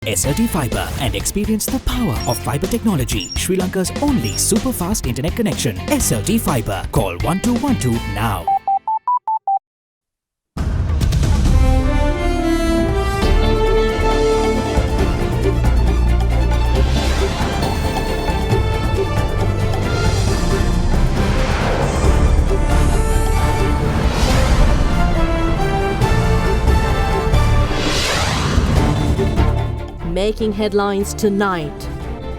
SLT Fibre and experience the power of fibre technology. Sri Lanka's only super fast internet connection. SLT Fibre. Call 1212 now. Making headlines tonight.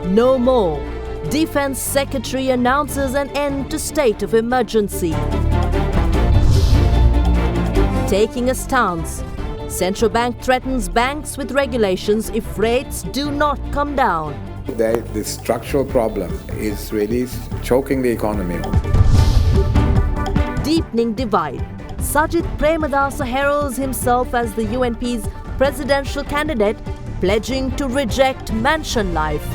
No more. Defense Secretary announces an end to state of emergency. Taking a stance. Central Bank threatens banks with regulations if rates do not come down. The structural problem is really choking the economy. Deepening divide. Sajid Premadasa heralds himself as the UNP's presidential candidate, pledging to reject mansion life.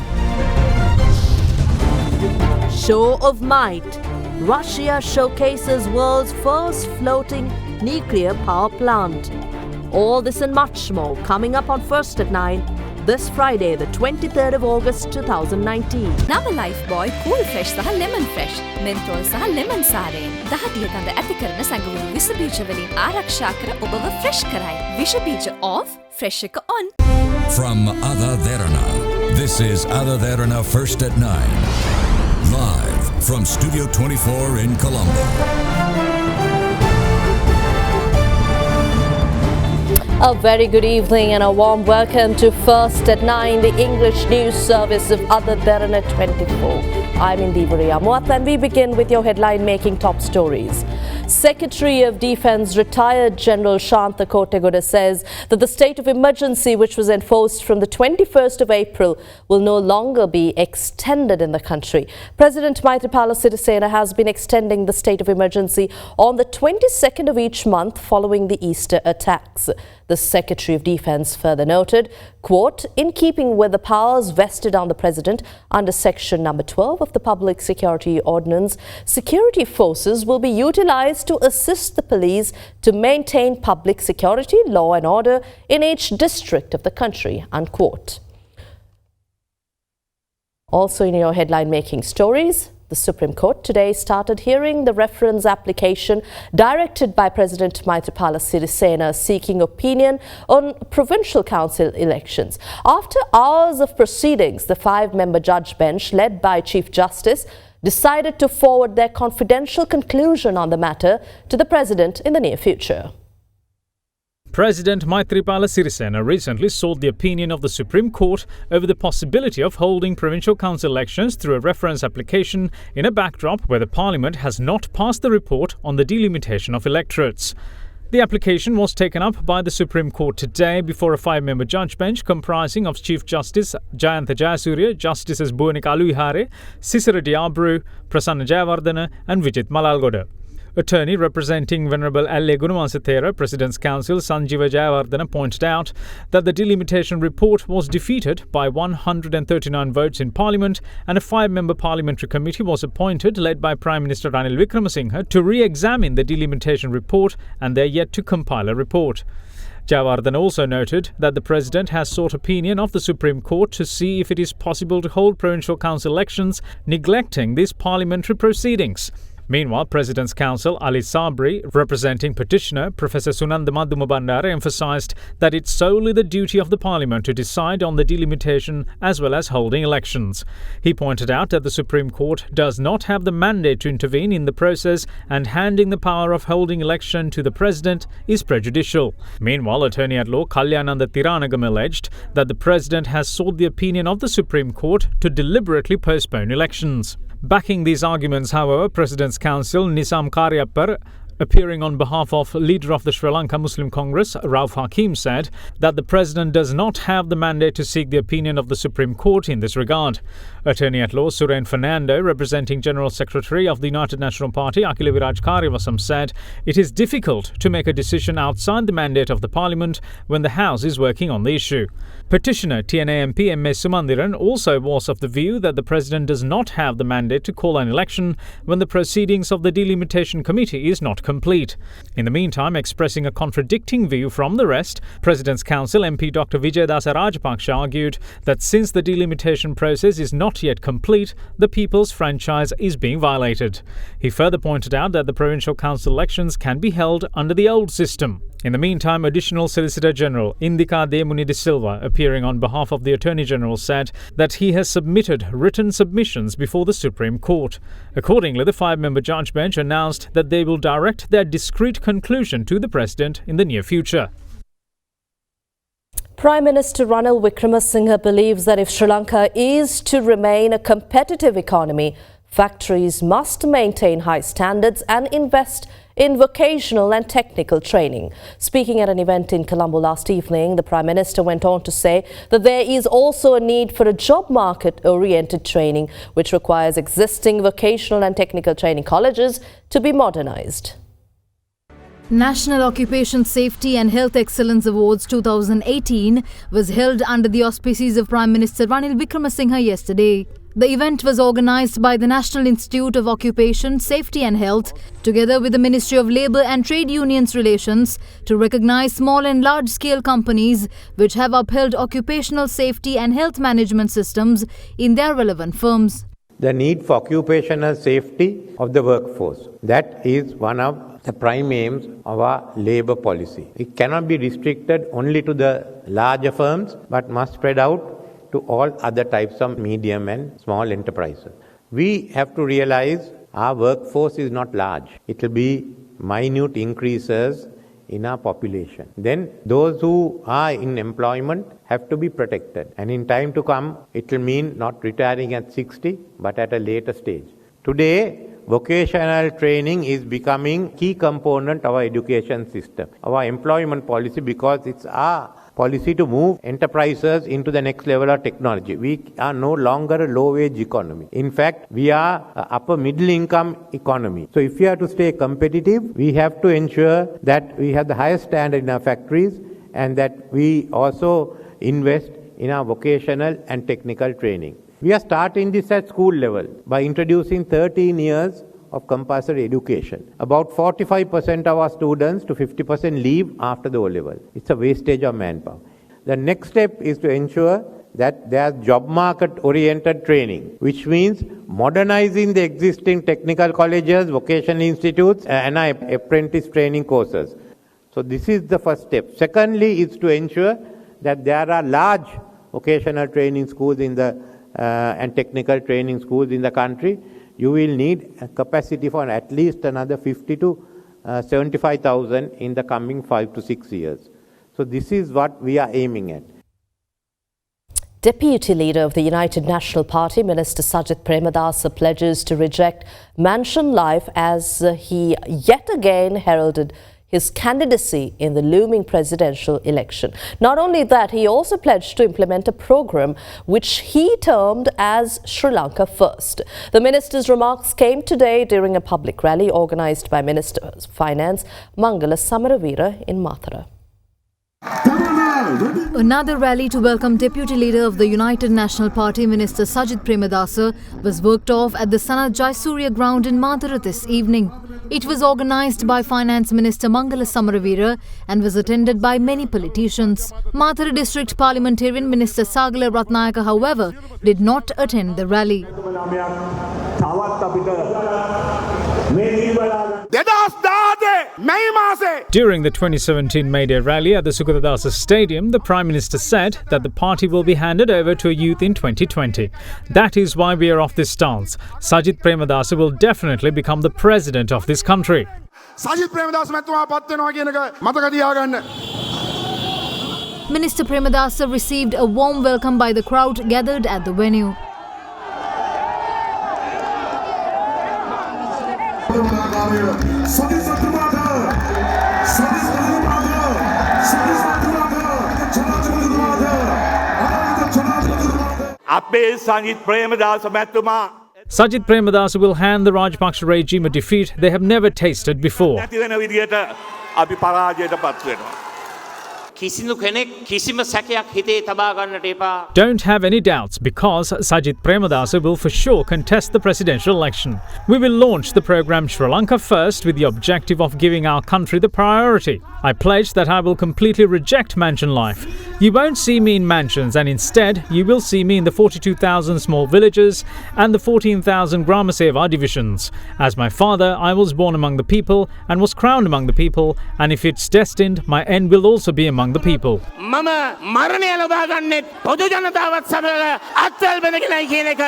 Show of might. Russia showcases world's first floating nuclear power plant. All this and much more coming up on First at 9 this Friday, the 23rd of August 2019. Nama Lifebuoy Cool Fresh සහ Lemon Fresh Menthol සහ Lemon සාරයෙන් 10 ගඳ ඇති කරන සංගුණු විස බීජ වලින් ආරක්ෂා කර ඔබව fresh කරයි. විස බීජ off, fresh එක on. From AdaDerana, this is AdaDerana First at 9. Live from Studio 24 in Colombo. A very good evening and a warm welcome to First at 9, the English news service of AdaDerana 24. I'm Indivari Amwat and we begin with your headline-making top stories. Secretary of Defence retired General Shantha Kottegoda says that the state of emergency which was enforced from the 21st of April will no longer be extended in the country. President Maithripala Sirisena has been extending the state of emergency on the 22nd of each month following the Easter attacks. The Secretary of Defence further noted, quote, in keeping with the powers vested on the President under Section number 12 of the Public Security Ordinance, security forces will be utilised to assist the police to maintain public security, law and order in each district of the country, unquote. Also in your headline-making stories, the Supreme Court today started hearing the reference application directed by President Maithripala Sirisena seeking opinion on provincial council elections. After hours of proceedings, the 5-member judge bench led by Chief Justice decided to forward their confidential conclusion on the matter to the President in the near future. President Maithripala Sirisena recently sought the opinion of the Supreme Court over the possibility of holding provincial council elections through a reference application in a backdrop where the Parliament has not passed the report on the delimitation of electorates. The application was taken up by the Supreme Court today before a 5-member judge bench comprising of Chief Justice Jayantha Jayasuriya, Justices Bhuvanika Aluihare, Sisira Diabru, Prasanna Jayawardena and Vijit Malalgoda. Attorney representing Venerable L.A. Gunawansathera, President's Counsel Sanjeeva Jayawardena pointed out that the delimitation report was defeated by 139 votes in Parliament and a 5-member parliamentary committee was appointed led by Prime Minister Ranil Wickremesinghe to re-examine the delimitation report and they're yet to compile a report. Jayawardena also noted that the President has sought opinion of the Supreme Court to see if it is possible to hold provincial council elections, neglecting these parliamentary proceedings. Meanwhile, President's Counsel Ali Sabri, representing petitioner Professor Sunanda Madhumabandara, emphasised that it's solely the duty of the Parliament to decide on the delimitation as well as holding elections. He pointed out that the Supreme Court does not have the mandate to intervene in the process and handing the power of holding election to the President is prejudicial. Meanwhile, Attorney-at-Law Kalyananda Thiranagam alleged that the President has sought the opinion of the Supreme Court to deliberately postpone elections. Backing these arguments, however, President's Counsel Nisam Karyappar, appearing on behalf of leader of the Sri Lanka Muslim Congress, Rauf Hakim, said that the President does not have the mandate to seek the opinion of the Supreme Court in this regard. Attorney-at-Law Suren Fernando, representing General Secretary of the United National Party, Akila Viraj Karyavasam, said it is difficult to make a decision outside the mandate of the Parliament when the House is working on the issue. Petitioner TNA MP M.A. Sumandiran also was of the view that the President does not have the mandate to call an election when the proceedings of the delimitation committee is not complete. In the meantime, expressing a contradicting view from the rest, President's Council MP Dr. Vijayadasa Rajapaksa argued that since the delimitation process is not yet complete, the people's franchise is being violated. He further pointed out that the provincial council elections can be held under the old system. In the meantime, Additional Solicitor General Indika Demuni de Silva, appearing on behalf of the Attorney General, said that he has submitted written submissions before the Supreme Court. Accordingly, the 5-member judge bench announced that they will direct their discreet conclusion to the President in the near future. Prime Minister Ranil Wickremesinghe believes that if Sri Lanka is to remain a competitive economy, factories must maintain high standards and invest in vocational and technical training. Speaking at an event in Colombo last evening, the Prime Minister went on to say that there is also a need for a job market-oriented training, which requires existing vocational and technical training colleges to be modernized. National Occupation Safety and Health Excellence Awards 2018 was held under the auspices of Prime Minister Ranil Wickremesinghe yesterday. The event was organised by the National Institute of Occupation, Safety and Health, together with the Ministry of Labour and Trade Unions Relations, to recognise small and large-scale companies which have upheld occupational safety and health management systems in their relevant firms. The need for occupational safety of the workforce. That is one of the prime aims of our labour policy. It cannot be restricted only to the larger firms, but must spread out to all other types of medium and small enterprises. We have to realize our workforce is not large. It will be minute increases in our population. Then those who are in employment have to be protected. And in time to come, it will mean not retiring at 60, but at a later stage. Today, vocational training is becoming key component of our education system, our employment policy, because it's our policy to move enterprises into the next level of technology. We are no longer a low-wage economy. In fact, we are an upper middle income economy. So if we are to stay competitive, we have to ensure that we have the highest standard in our factories and that we also invest in our vocational and technical training. We are starting this at school level by introducing 13 years of compulsory education. About 45% of our students to 50% leave after the O-level. It's a wastage of manpower. The next step is to ensure that there's job market-oriented training, which means modernizing the existing technical colleges, vocational institutes, and apprentice training courses. So this is the first step. Secondly is to ensure that there are large vocational training schools in the and technical training schools in the country. You will need a capacity for at least another 50 to 75,000 in the coming 5 to 6 years. So this is what we are aiming at. Deputy Leader of the United National Party, Minister Sajith Premadasa, pledges to reject mansion life as he yet again heralded his candidacy in the looming presidential election. Not only that, he also pledged to implement a program which he termed as Sri Lanka First. The minister's remarks came today during a public rally organised by Minister of Finance Mangala Samaravira in Mathura. Another rally to welcome Deputy Leader of the United National Party, Minister Sajith Premadasa, was worked off at the Sanat Jayasuriya ground in Mathura this evening. It was organised by Finance Minister Mangala Samaravira and was attended by many politicians. Mathura District Parliamentarian Minister Sagala Ratnayaka, however, did not attend the rally. During the 2017 May Day rally at the Sukadadasa Stadium, the Prime Minister said that the party will be handed over to a youth in 2020. That is why we are off this stance. Sajith Premadasa will definitely become the president of this country. Minister Premadasa received a warm welcome by the crowd gathered at the venue. Sajith Premadasa will hand the Rajapaksa regime a defeat they have never tasted before. කිසිදු කෙනෙක් කිසිම සැකයක් හිතේ තබා ගන්නට එපා. Don't have any doubts because Sajith Premadasa will for sure contest the presidential election. We will launch the program Sri Lanka First with the objective of giving our country the priority. I pledge that I will completely reject mansion life. You won't see me in mansions and instead you will see me in the 42,000 small villages and the 14,000 Grama Seva divisions. As my father, I was born among the people and was crowned among the people, and if it's destined, my end will also be among the people. මම මරණය ලබා ගන්නෙත් පොදු ජනතාවත් සමග අත්වැල් බැඳගෙනයි කියන එක.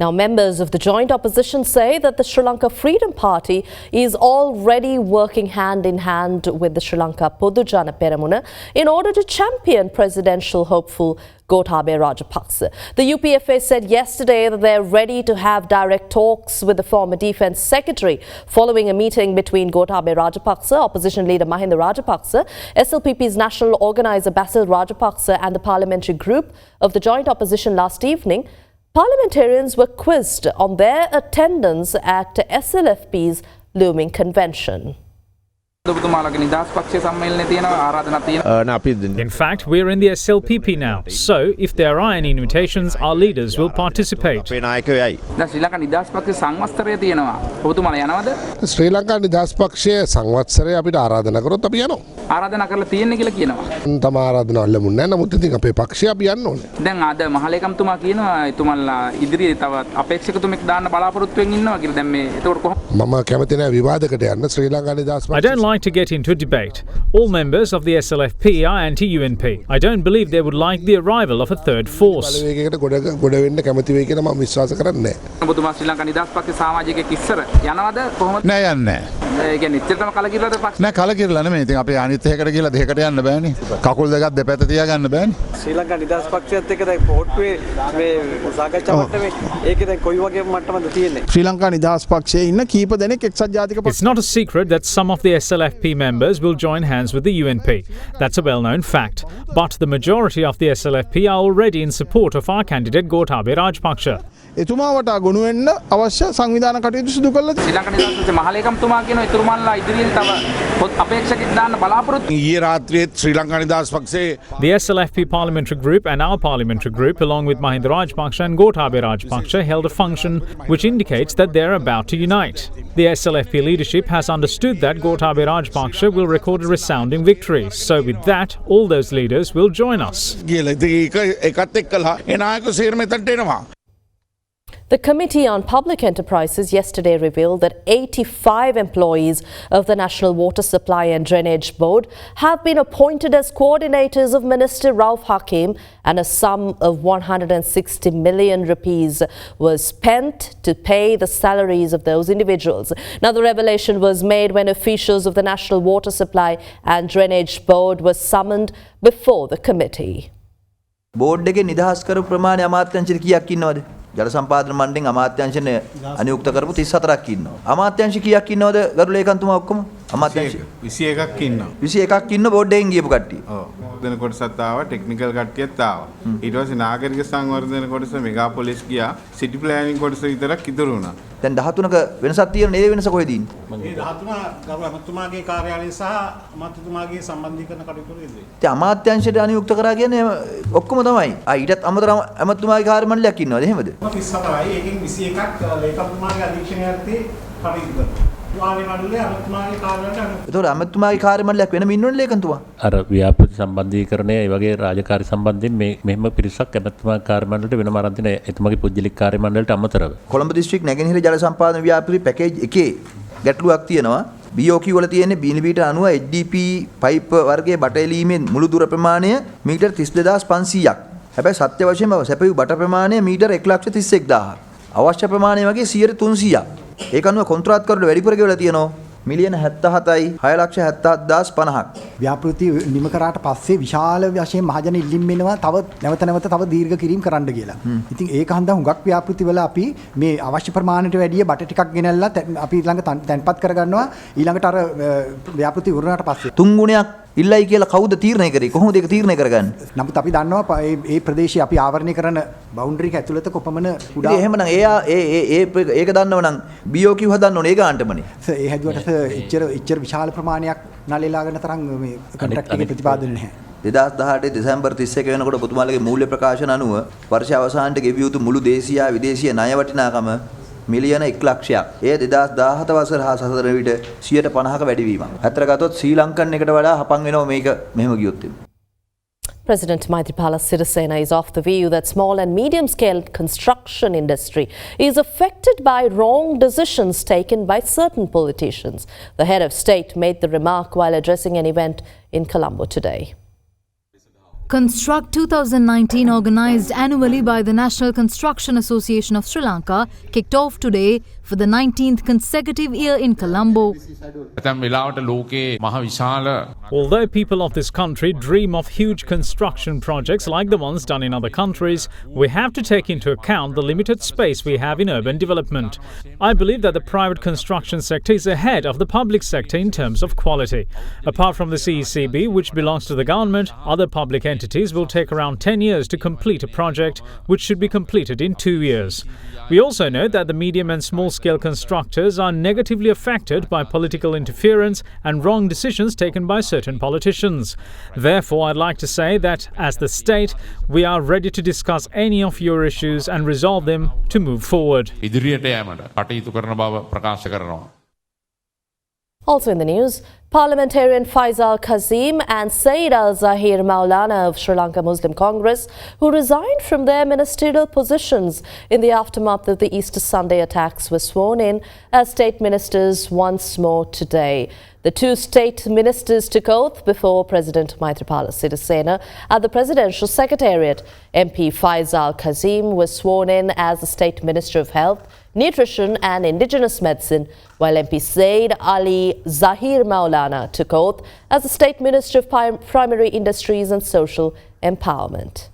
Now, members of the joint opposition say that the Sri Lanka Freedom Party is already working hand in hand with the Sri Lanka Podujana Peramuna in order to champion presidential hopeful Gotabaya Rajapaksa. The UPFA said yesterday that they're ready to have direct talks with the former Defence Secretary following a meeting between Gotabaya Rajapaksa, opposition leader Mahinda Rajapaksa, SLPP's national organiser Basil Rajapaksa and the parliamentary group of the joint opposition last evening. Parliamentarians were quizzed on their attendance at SLFP's looming convention. In fact, we're in the SLPP now, so if there are any invitations, our leaders will participate. Sri Lanka Nidas Pakshe සංවත්සරය අපිට ආරාධනා කරොත් අපි යනවා. ආරාධනා කරලා තියෙන්නේ කියලා කියනවා. තම ආරාධනාව ලැබුණේ නැහැ. නමුත් ඉතින් අපේ පක්ෂය අපි යන්න ඕනේ. දැන් අද මහලේකම්තුමා කියනවා එතුමන්ලා ඉදිරියේ තව අපේක්ෂකතුමෙක් දාන්න බලාපොරොත්තු වෙමින් ඉන්නවා කියලා. දැන් මේ එතකොට කොහොමද? මම කැමති නැහැ විවාදයකට යන්න. ශ්‍රී ලංකා නිදහස් I don't like to get into a debate. All members of the SLFP are anti-UNP. I don't believe they would like the arrival of a third force. බලවේගයකට ගොඩ වෙන්න කැමති වෙයි කියලා මම විශ්වාස කරන්නේ නැහැ. ඔබතුමා ශ්‍රී ලංකා නිදහස් පක්ෂයේ සමාජිකයෙක් ඉස්සර යනවද කොහොමද? නෑ යන්නේ නැහැ. ඒ කියන්නේ ඉච්චරම කලකිරලාද පක්ෂ? නෑ කලකිරලා නෙමෙයි. ඉතින් අපි අනිත් එකකට ගිහලා දෙකකට යන්න බෑනේ. කකුල් දෙකක් දෙපැත්ත තියාගන්න බෑනේ. ශ්‍රී ලංකා නිදහස් පක්ෂයත් එක්ක දැන් පොට්ටුවේ මේ සාකච්ඡා මට්ටමේ ඒකේ දැන් කොයි වගේ මට්ටමද තියෙන්නේ? ශ්‍රී ලංකා නිදහස් පක්ෂයේ ඉන්න කීප දෙනෙක් එක්සත් ජාතික It's not a secret that some of the SLFP members will join hands with the UNP. That's a well-known fact. But the majority of the SLFP are already in support of our candidate Gotabaya Rajapaksa. එතුමාවට ගොනු වෙන්න අවශ්‍ය සංවිධාන කටයුතු සිදු කළා. ශ්‍රී ලංකා නිදහස් පක්ෂයේ මහලේකම්තුමා කියනවා එතුමන්ලා ඉදිරියෙන් තව අපේක්ෂකෙක් දාන්න බලාපොරොත්තු. ඊයේ රාත්‍රියේ ශ්‍රී ලංකා නිදහස් පක්ෂයේ The SLFP parliamentary group and our parliamentary group, along with Mahinda Rajapaksa and Gotabaya Rajapaksa, held a function which indicates that they're about to unite. The SLFP leadership has understood that Gotabaya Rajapaksa will record a resounding victory. So with that, all those leaders will join us. The Committee on Public Enterprises yesterday revealed that 85 employees of the National Water Supply and Drainage Board have been appointed as coordinators of Minister Rauf Hakim, and a sum of 160 million rupees was spent to pay the salaries of those individuals. Now, the revelation was made when officials of the National Water Supply and Drainage Board were summoned before the committee. Board එකේ නිදහස් කරු ප්‍රමාණය අමාත්‍යාංශයට කීයක් ඉන්නවද? ජල සම්පාදන මණ්ඩලෙන් අමාත්‍යාංශනේ අනියුක්ත කරපු 34ක් ඉන්නවා. අමාත්‍යාංශ කීයක් ඉන්නවද ගරු ලේකම්තුමා ඔක්කොම? අමාත්‍යාංශ 21ක් ඉන්නවා. 21ක් ඉන්න බෝඩ් එකෙන් ගියපු කට්ටිය. ඔව්. දෙන කොටසත් ආවා, ටෙක්නිකල් කට්ටියත් ආවා. ඊට පස්සේ නාගරික සංවර්ධන කොටස, මෙගා පොලිස් ගියා, සිටි ප්ලෑනින් කොටස විතරක් ඉතුරු වුණා. දැන් 13ක වෙනසක් තියෙනවා. ඒ වෙනස කොහෙද ඉන්නේ? මේ 13 ගරු අමාත්‍යතුමාගේ කාර්යාලය සහ අමාත්‍යතුමාගේ සම්බන්ධීකරණ කටයුතු වලදී. ඉතින් අමාත්‍යාංශයට අනියුක්ත කරා කියන්නේ ඔක්කොම තමයි. ඊටත් අමතරව අමාත්‍යතුමාගේ කාර්ය මණ්ඩලයක් ඉන්නවද එහෙමද? 34යි. ඒකෙන් 21ක් ලේකම්තුමාගේ අධීක්ෂණයේදී කටයුතු කරනවා. ඒතකොට අමාත්‍යතුමාගේ කාර්ය මණ්ඩලයක් වෙනම ඉන්නවනේ ලේකම්තුමා. අර ව්‍යාපෘති සම්බන්ධීකරණය ඒ වගේ රාජකාරී සම්බන්ධයෙන් මෙහෙම පිරිසක් අමාත්‍යතුමාගේ කාර්ය මණ්ඩලයට වෙනම අරන් දෙන එතුමාගේ පුද්ගලික කාර්ය මණ්ඩලයට අමතරව. කොළඹ දිස්ත්‍රික් නැගෙනහිර ජල සම්පාදන ව්‍යාපෘති පැකේජ් එකේ ගැටලුවක් තියෙනවා. BOQ වල තියෙන්නේ බිලිමීටර 90 HDP පයිප් වර්ගයේ බටලීමේ මුළු දුර ප්‍රමාණය මීටර් 32500ක්. හැබැයි සත්‍ය වශයෙන්ම සැපයූ බට ප්‍රමාණය මීටර් 131000ක්. අවශ්‍ය ප්‍රමාණය වගේ 300ක්. ඒක අනුව කොන්ත්‍රාත් කරුට වැඩිපුර ගෙවලා තියෙනවා මිලියන 77යි 6,77,050ක්. ව්‍යාපෘති නිම කරාට පස්සේ විශාල වශයෙන් මහජන ඉල්ලීම් වෙනවා තව නැවත තව දීර්ඝ කිරීම කරන්න කියලා. ඉතින් ඒක හන්දා හුඟක් ව්‍යාපෘති වල අපි මේ අවශ්‍ය ප්‍රමාණයට වැඩිය බට ටිකක් ගෙනල්ලා අපි ළඟ තැන්පත් කරගන්නවා ඊළඟට අර ව්‍යාපෘති උරුණාට පස්සේ. 3 ගුණයක් ඉල්ලයි කියලා කවුද තීරණය කරේ? කොහොමද ඒක තීරණය කරගන්නේ? නමුත් අපි දන්නවා මේ ප්‍රදේශයේ අපි ආවරණය කරන බවුන්ඩරි එක ඇතුළත කොපමණ කුඩා. ඉතින් එහෙමනම් ඒක දන්නව නම් BOQ හදන්න ඕනේ ඒ ගානටමනේ. ඒ හැදුවට ඉච්චර විශාල ප්‍රමාණයක් නලෙලාගෙන තරම් මේ කොන්ට්‍රැක්ට් එකේ ප්‍රතිපාදන නැහැ. 2018 දෙසැම්බර් 31 වෙනකොට ඔබතුමාලගේ මූල්‍ය ප්‍රකාශන අනුව වර්ෂ අවසානයේ ගෙවිය යුතු මුළු දේශීය විදේශීය ණය වටිනාකම මිලියන 1 ලක්ෂයක්. එය 2017 වසර හා සසර විට 50%ක වැඩිවීමක්. අතර ගතොත් ශ්‍රී ලංකන් එකට වඩා හපන් වෙනවා මේක මෙහෙම ගියොත්. President Maithripala Sirisena is of the view that small and medium-scale construction industry is affected by wrong decisions taken by certain politicians. The head of state made the remark while addressing an event in Colombo today. Construct 2019, organised annually by the National Construction Association of Sri Lanka, kicked off today for the 19th consecutive year in Colombo. Although people of this country dream of huge construction projects like the ones done in other countries, we have to take into account the limited space we have in urban development. I believe that the private construction sector is ahead of the public sector in terms of quality. Apart from the CECB, which belongs to the government, other public entities will take around 10 years to complete a project which should be completed in 2 years. We also know that the medium and small-scale constructors are negatively affected by political interference and wrong decisions taken by certain politicians. Therefore, I'd like to say that as the state, we are ready to discuss any of your issues and resolve them to move forward. Also in the news, Parliamentarian Faisal Kazim and Saeed Al-Zahir Maulana of Sri Lanka Muslim Congress, who resigned from their ministerial positions in the aftermath of the Easter Sunday attacks, were sworn in as state ministers once more today. The two state ministers took oath before President Maithripala Sirisena at the Presidential Secretariat. MP Faisal Kazim was sworn in as the State Minister of Health, Nutrition and Indigenous Medicine, while MP Saeed Ali Zahir Maulana took oath as the State Minister of Primary Industries and Social Empowerment.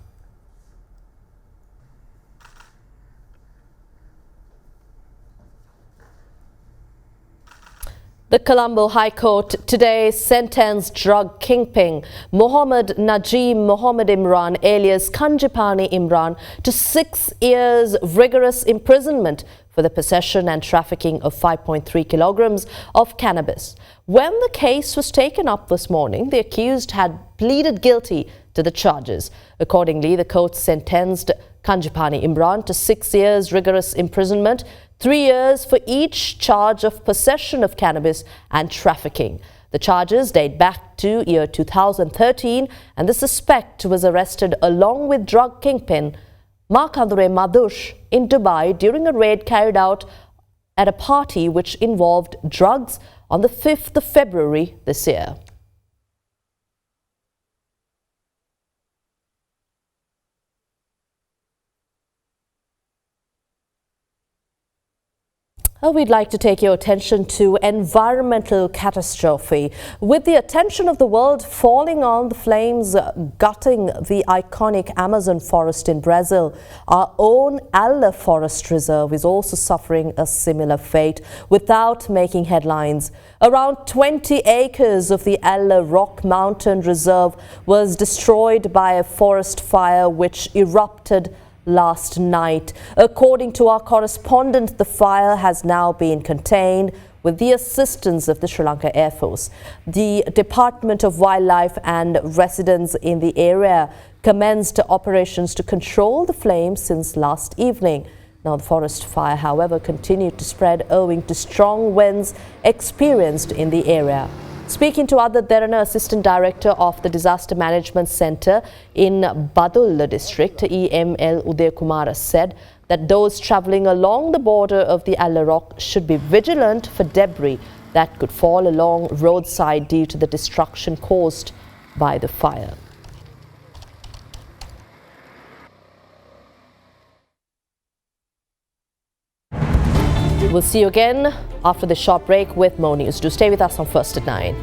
The Colombo High Court today sentenced drug kingpin Mohammed Najim Mohammed Imran alias Kanjipani Imran to 6 years rigorous imprisonment for the possession and trafficking of 5.3 kilograms of cannabis. When the case was taken up this morning, the accused had pleaded guilty to the charges. Accordingly, the court sentenced Kanjipani Imran to 6 years rigorous imprisonment, 3 years for each charge of possession of cannabis and trafficking. The charges date back to year 2013, and the suspect was arrested along with drug kingpin Markandure Madush in Dubai during a raid carried out at a party which involved drugs on the 5th of February this year. We'd like to take your attention to environmental catastrophe. With the attention of the world falling on the flames gutting the iconic Amazon forest in Brazil, our own Alla Forest Reserve is also suffering a similar fate without making headlines. Around 20 acres of the Alla Rock Mountain Reserve was destroyed by a forest fire which erupted last night. According to our correspondent, the fire has now been contained with the assistance of the Sri Lanka Air Force. The Department of Wildlife and residents in the area commenced operations to control the flames since last evening. Now, the forest fire, however, continued to spread owing to strong winds experienced in the area. Speaking to AdaDerana Assistant Director of the Disaster Management Centre in Badulla district, EML Udayakumara said that those travelling along the border of the Alla Rock should be vigilant for debris that could fall along roadside due to the destruction caused by the fire. We'll see you again after the short break with more news. Do stay with us on First at 9.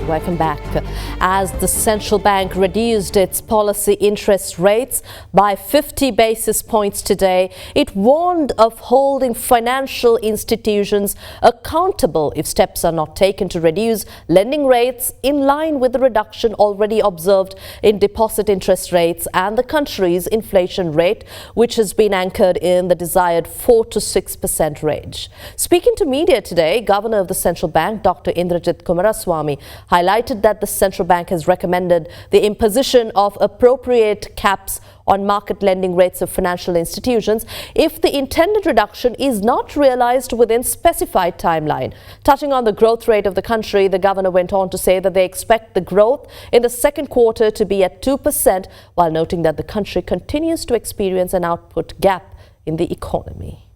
We're welcome back. As the central bank reduced its policy interest rates by 50 basis points today, it warned of holding financial institutions accountable if steps are not taken to reduce lending rates in line with the reduction already observed in deposit interest rates and the country's inflation rate, which has been anchored in the desired 4 to 6% range. Speaking to media today, Governor of the Central Bank, Dr. Kumaraswamy, highlighted that the central bank has recommended the imposition of appropriate caps on market lending rates of financial institutions if the intended reduction is not realized within specified timeline. Touching on the growth rate of the country, the governor went on to say that they expect the growth in the second quarter to be at 2%, while noting that the country continues to experience an output gap in the economy.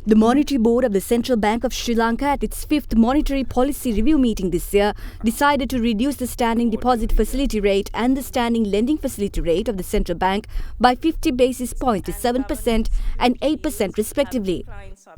The Monetary Board of the Central Bank of Sri Lanka at its 5th Monetary Policy Review meeting this year decided to reduce the standing deposit facility rate and the standing lending facility rate of the central bank by 50 basis points to 7% and 8% respectively.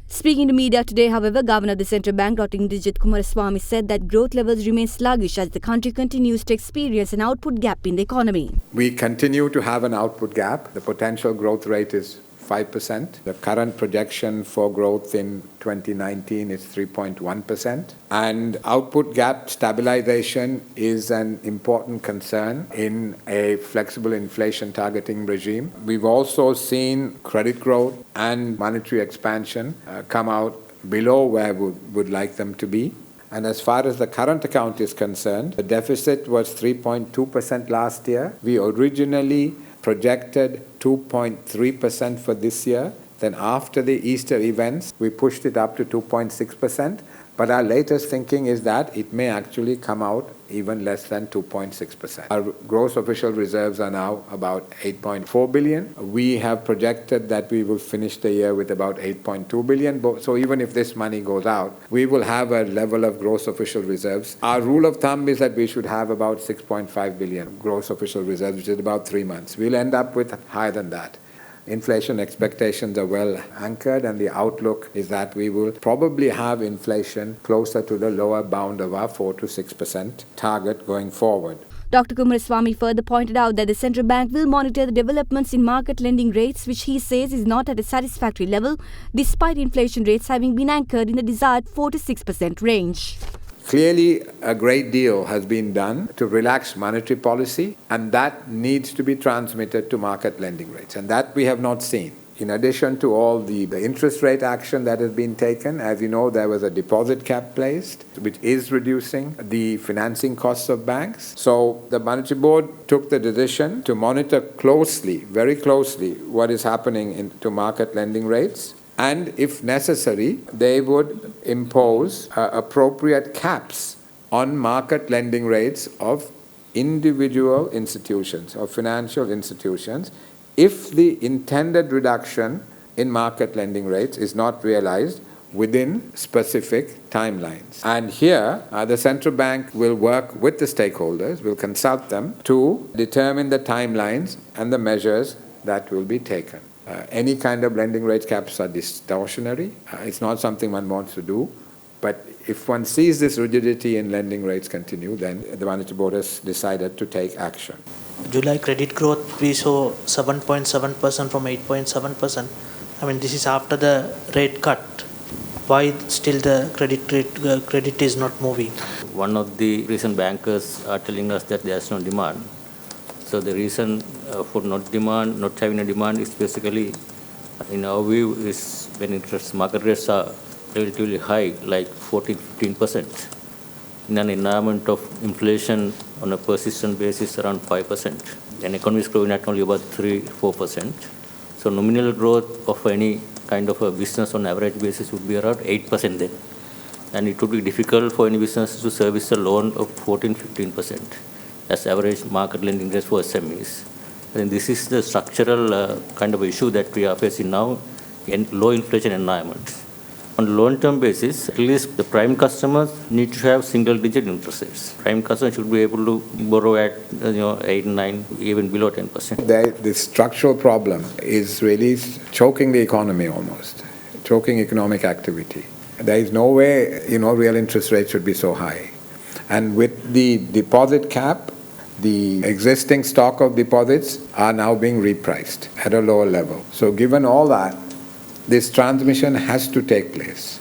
Speaking to media today, however, Governor of the Central Bank, Dr. Kumaraswamy, said that growth levels remain sluggish as the country continues to experience an output gap in the economy. We continue to have an output gap. The potential growth rate is 5%. The current projection for growth in 2019 is 3.1%. And output gap stabilization is an important concern in a flexible inflation targeting regime. We've also seen credit growth and monetary expansion come out below where we would like them to be. And as far as the current account is concerned, the deficit was 3.2% last year. We originally projected 2.3% for this year. Then after the Easter events, we pushed it up to 2.6%. But our latest thinking is that it may actually come out even less than 2.6%. Our gross official reserves are now about 8.4 billion. We have projected that we will finish the year with about 8.2 billion. So even if this money goes out, we will have a level of gross official reserves. Our rule of thumb is that we should have about 6.5 billion gross official reserves, which is about 3 months. We'll end up with higher than that. Inflation expectations are well anchored, and the outlook is that we will probably have inflation closer to the lower bound of our 4 to 6% target going forward. Dr. Kumaraswamy further pointed out that the central bank will monitor the developments in market lending rates, which he says is not at a satisfactory level, despite inflation rates having been anchored in the desired 4 to 6% range. Clearly, a great deal has been done to relax monetary policy, and that needs to be transmitted to market lending rates, and that we have not seen. In addition to all the interest rate action that has been taken, as you know, there was a deposit cap placed, which is reducing the financing costs of banks. So the Monetary Board took the decision to monitor closely, very closely, what is happening to market lending rates. And if necessary, they would impose appropriate caps on market lending rates of individual institutions or financial institutions if the intended reduction in market lending rates is not realized within specific timelines. And here, the central bank will work with the stakeholders, will consult them to determine the timelines and the measures that will be taken. Any kind of lending rate caps are distortionary. It's not something one wants to do. But if one sees this rigidity in lending rates continue, then the Monetary Board has decided to take action. July credit growth, we saw 7.7% from 8.7%. I mean, this is after the rate cut. Why still the credit is not moving? One of the recent bankers are telling us that there is no demand. So the reason for not having a demand is basically, in our view, is when market rates are relatively high, like 14-15%. In an environment of inflation on a persistent basis around 5%. And economy is growing at only about 3-4%. So nominal growth of any kind of a business on average basis would be around 8% then. And it would be difficult for any business to service a loan of 14-15%. As average market lending rates for SMEs. And this is the structural kind of issue that we are facing now in low inflation environment. On a long-term basis, at least the prime customers need to have single-digit interest rates. Prime customers should be able to borrow at 8, 9, even below 10%. The structural problem is really choking the economy almost, choking economic activity. There is no way, real interest rates should be so high. And with the deposit cap, the existing stock of deposits are now being repriced at a lower level. So given all that, this transmission has to take place.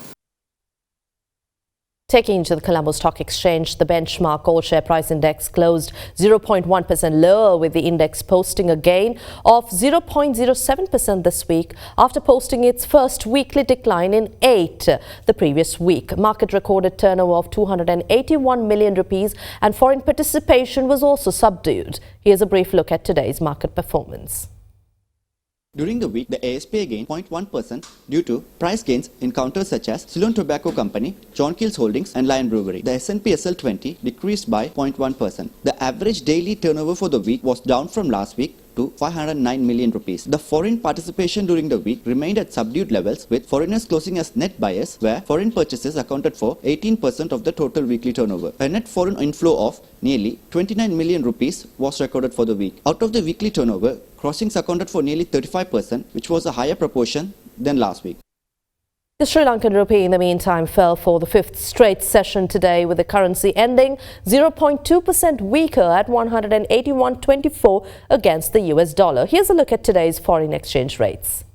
Taking to the Colombo Stock Exchange, the benchmark all-share price index closed 0.1% lower, with the index posting a gain of 0.07% this week after posting its first weekly decline in 8 the previous week. Market recorded turnover of 281 million rupees and foreign participation was also subdued. Here's a brief look at today's market performance. During the week, the ASP gained 0.1% due to price gains in counters such as Ceylon Tobacco Company, John Keel's Holdings and Lion Brewery. The S&P SL20 decreased by 0.1%. The average daily turnover for the week was down from last week to 509 million rupees. The foreign participation during the week remained at subdued levels, with foreigners closing as net buyers, where foreign purchases accounted for 18% of the total weekly turnover. A net foreign inflow of nearly 29 million rupees was recorded for the week. Out of the weekly turnover, crossings accounted for nearly 35%, which was a higher proportion than last week. The Sri Lankan rupee, in the meantime, fell for the 5th straight session today, with the currency ending 0.2% weaker at 181.24 against the US dollar. Here's a look at today's foreign exchange rates.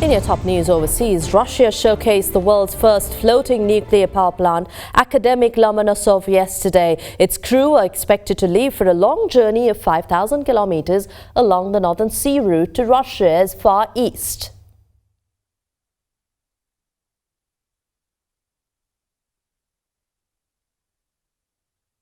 In your top news overseas, Russia showcased the world's first floating nuclear power plant, Academic Lomonosov, yesterday. Its crew are expected to leave for a long journey of 5,000 kilometers along the Northern Sea route to Russia's far east.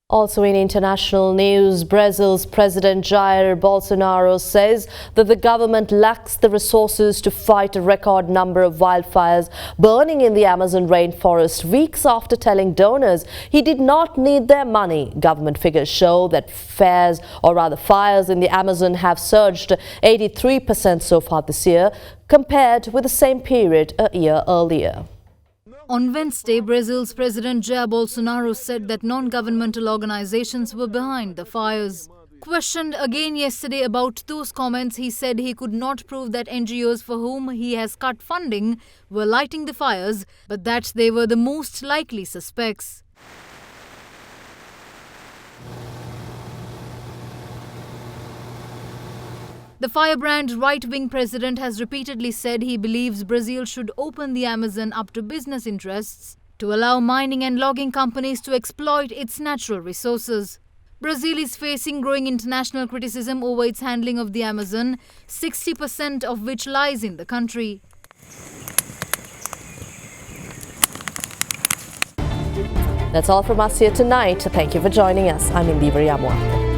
Also in international news, Brazil's President Jair Bolsonaro says that the government lacks the resources to fight a record number of wildfires burning in the Amazon rainforest, weeks after telling donors he did not need their money. Government figures show that fires in the Amazon have surged 83% so far this year, compared with the same period a year earlier. On Wednesday, Brazil's President Jair Bolsonaro said that non-governmental organizations were behind the fires. Questioned again yesterday about those comments, he said he could not prove that NGOs for whom he has cut funding were lighting the fires, but that they were the most likely suspects. The firebrand right-wing president has repeatedly said he believes Brazil should open the Amazon up to business interests to allow mining and logging companies to exploit its natural resources. Brazil is facing growing international criticism over its handling of the Amazon, 60% of which lies in the country. That's all from us here tonight. Thank you for joining us. I'm Indira Yamwa.